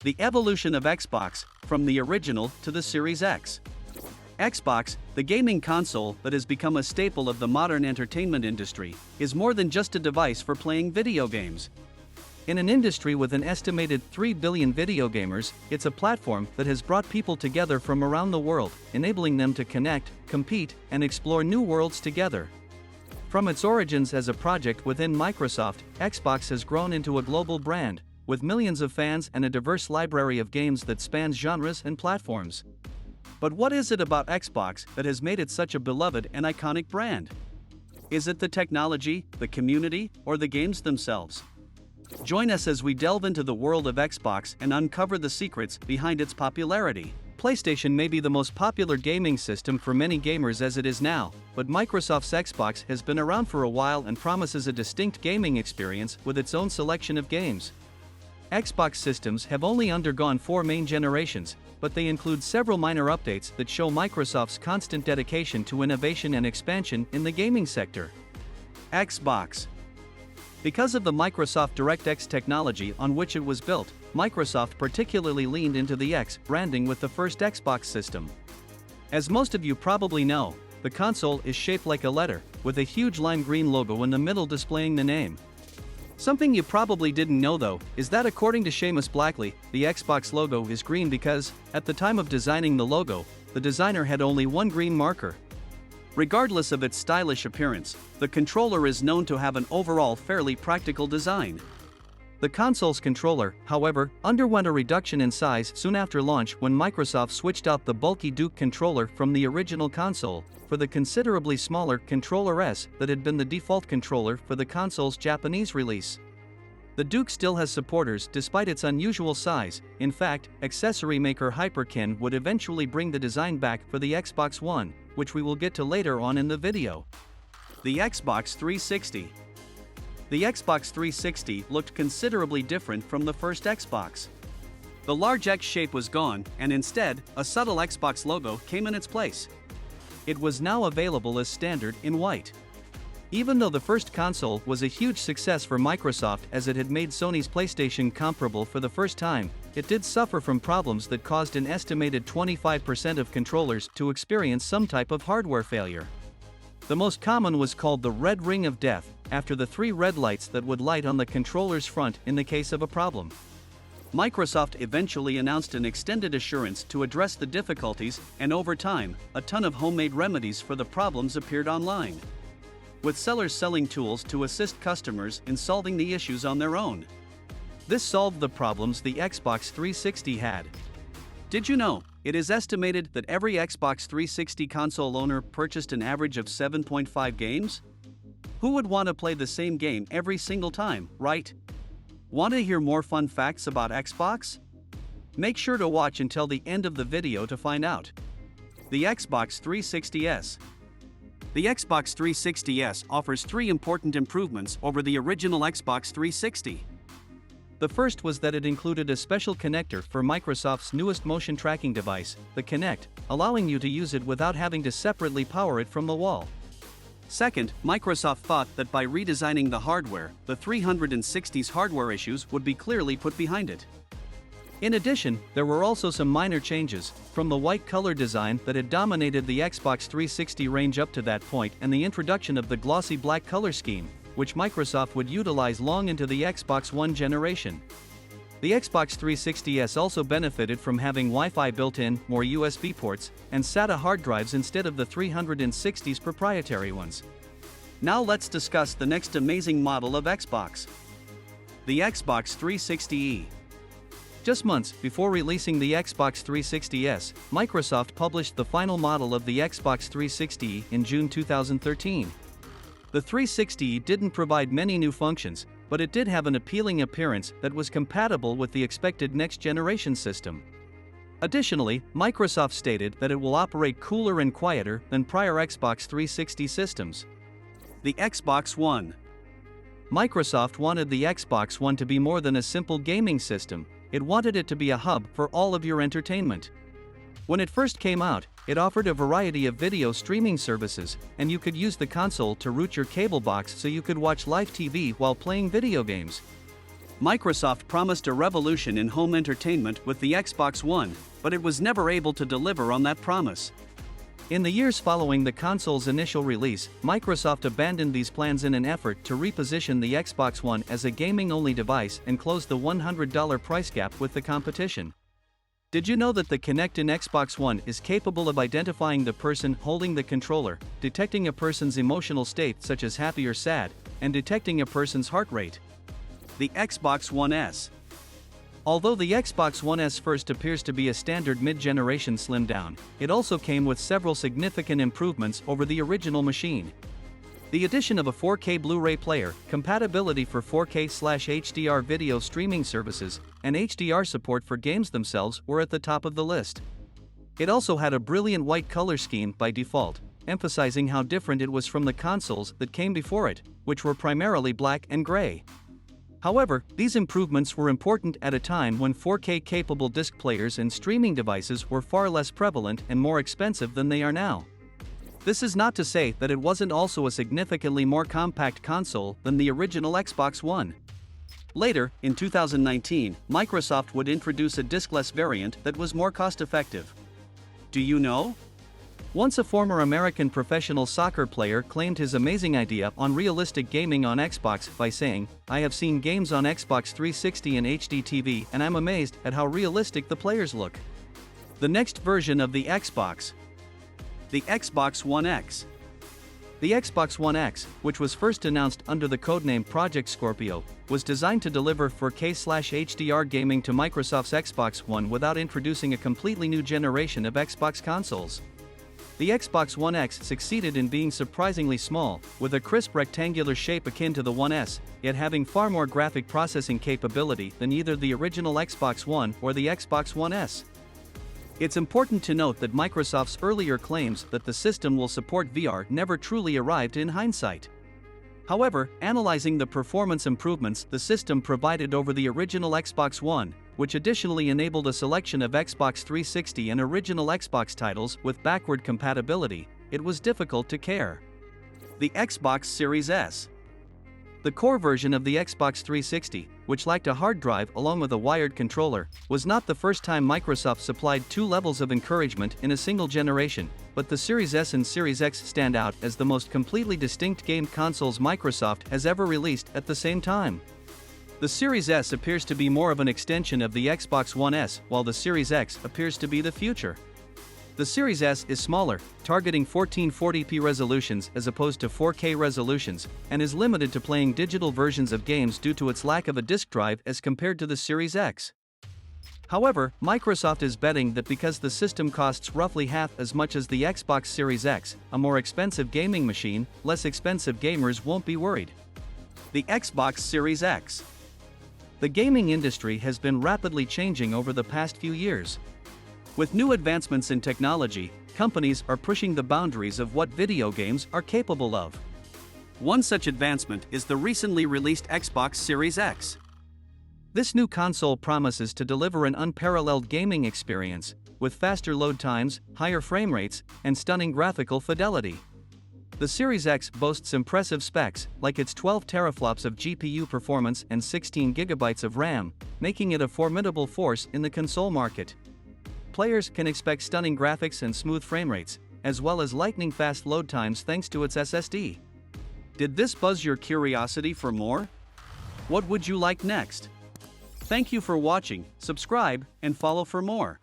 The evolution of Xbox, from the original to the Series X. Xbox, the gaming console that has become a staple of the modern entertainment industry, is more than just a device for playing video games. In an industry with an estimated 3 billion video gamers, it's a platform that has brought people together from around the world, enabling them to connect, compete, and explore new worlds together. From its origins as a project within Microsoft, Xbox has grown into a global brand, with millions of fans and a diverse library of games that spans genres and platforms. But what is it about Xbox that has made it such a beloved and iconic brand? Is it the technology, the community, or the games themselves? Join us as we delve into the world of Xbox and uncover the secrets behind its popularity. PlayStation may be the most popular gaming system for many gamers as it is now, but Microsoft's Xbox has been around for a while and promises a distinct gaming experience with its own selection of games. Xbox systems have only undergone 4 main generations, but they include several minor updates that show Microsoft's constant dedication to innovation and expansion in the gaming sector. Xbox. Because of the Microsoft DirectX technology on which it was built, Microsoft particularly leaned into the X branding with the first Xbox system. As most of you probably know, the console is shaped like a letter, with a huge lime green logo in the middle displaying the name. Something you probably didn't know though, is that according to Seamus Blackley, the Xbox logo is green because, at the time of designing the logo, the designer had only one green marker. Regardless of its stylish appearance, the controller is known to have an overall fairly practical design. The console's controller, however, underwent a reduction in size soon after launch when Microsoft switched out the bulky Duke controller from the original console for the considerably smaller Controller S that had been the default controller for the console's Japanese release. The Duke still has supporters despite its unusual size. In fact, accessory maker Hyperkin would eventually bring the design back for the Xbox One, which we will get to later on in the video. The Xbox 360. The Xbox 360 looked considerably different from the first Xbox. The large X shape was gone, and instead, a subtle Xbox logo came in its place. It was now available as standard in white. Even though the first console was a huge success for Microsoft as it had made Sony's PlayStation comparable for the first time, it did suffer from problems that caused an estimated 25% of controllers to experience some type of hardware failure. The most common was called the red ring of death, after the 3 red lights that would light on the controller's front in the case of a problem. Microsoft eventually announced an extended assurance to address the difficulties, and over time, a ton of homemade remedies for the problems appeared online, with sellers selling tools to assist customers in solving the issues on their own. This solved the problems the Xbox 360 had. Did you know, it is estimated that every Xbox 360 console owner purchased an average of 7.5 games? Who would want to play the same game every single time, right? Want to hear more fun facts about Xbox? Make sure to watch until the end of the video to find out. The Xbox 360S. The Xbox 360S offers 3 important improvements over the original Xbox 360. The first was that it included a special connector for Microsoft's newest motion tracking device, the Kinect, allowing you to use it without having to separately power it from the wall. Second, Microsoft thought that by redesigning the hardware, the 360's hardware issues would be clearly put behind it. In addition, there were also some minor changes, from the white color design that had dominated the Xbox 360 range up to that point and the introduction of the glossy black color scheme, which Microsoft would utilize long into the Xbox One generation. The Xbox 360S also benefited from having Wi-Fi built in, more USB ports, and SATA hard drives instead of the 360's proprietary ones. Now let's discuss the next amazing model of Xbox. The Xbox 360e. Just months before releasing the Xbox 360S, Microsoft published the final model of the Xbox 360 in June 2013. The 360 didn't provide many new functions, but it did have an appealing appearance that was compatible with the expected next-generation system. Additionally, Microsoft stated that it will operate cooler and quieter than prior Xbox 360 systems. The Xbox One. Microsoft wanted the Xbox One to be more than a simple gaming system. It wanted it to be a hub for all of your entertainment. When it first came out, it offered a variety of video streaming services, and you could use the console to route your cable box so you could watch live TV while playing video games. Microsoft promised a revolution in home entertainment with the Xbox One, but it was never able to deliver on that promise. In the years following the console's initial release, Microsoft abandoned these plans in an effort to reposition the Xbox One as a gaming-only device and close the $100 price gap with the competition. Did you know that the Kinect in Xbox One is capable of identifying the person holding the controller, detecting a person's emotional state such as happy or sad, and detecting a person's heart rate? The Xbox One S. Although the Xbox One S first appears to be a standard mid-generation slim-down, it also came with several significant improvements over the original machine. The addition of a 4K Blu-ray player, compatibility for 4K/HDR video streaming services, and HDR support for games themselves were at the top of the list. It also had a brilliant white color scheme by default, emphasizing how different it was from the consoles that came before it, which were primarily black and gray. However, these improvements were important at a time when 4K-capable disc players and streaming devices were far less prevalent and more expensive than they are now. This is not to say that it wasn't also a significantly more compact console than the original Xbox One. Later, in 2019, Microsoft would introduce a discless variant that was more cost-effective. Do you know? Once a former American professional soccer player claimed his amazing idea on realistic gaming on Xbox by saying, "I have seen games on Xbox 360 and HD TV and I'm amazed at how realistic the players look." The next version of the Xbox. The Xbox One X. The Xbox One X, which was first announced under the codename Project Scorpio, was designed to deliver 4K/HDR gaming to Microsoft's Xbox One without introducing a completely new generation of Xbox consoles. The Xbox One X succeeded in being surprisingly small, with a crisp rectangular shape akin to the One S, yet having far more graphic processing capability than either the original Xbox One or the Xbox One S. It's important to note that Microsoft's earlier claims that the system will support VR never truly arrived in hindsight. However, analyzing the performance improvements the system provided over the original Xbox One, which additionally enabled a selection of Xbox 360 and original Xbox titles with backward compatibility, it was difficult to care. The Xbox Series S. The core version of the Xbox 360, which lacked a hard drive along with a wired controller, was not the first time Microsoft supplied two levels of encouragement in a single generation, but the Series S and Series X stand out as the most completely distinct game consoles Microsoft has ever released at the same time. The Series S appears to be more of an extension of the Xbox One S, while the Series X appears to be the future. The Series S is smaller, targeting 1440p resolutions as opposed to 4K resolutions, and is limited to playing digital versions of games due to its lack of a disk drive as compared to the Series X. However, Microsoft is betting that because the system costs roughly half as much as the Xbox Series X, a more expensive gaming machine, less expensive gamers won't be worried. The Xbox Series X. The gaming industry has been rapidly changing over the past few years. With new advancements in technology, companies are pushing the boundaries of what video games are capable of. One such advancement is the recently released Xbox Series X. This new console promises to deliver an unparalleled gaming experience, with faster load times, higher frame rates, and stunning graphical fidelity. The Series X boasts impressive specs, like its 12 teraflops of GPU performance and 16 GB of RAM, making it a formidable force in the console market. Players can expect stunning graphics and smooth frame rates, as well as lightning-fast load times thanks to its SSD. Did this buzz your curiosity for more? What would you like next? Thank you for watching, subscribe, and follow for more.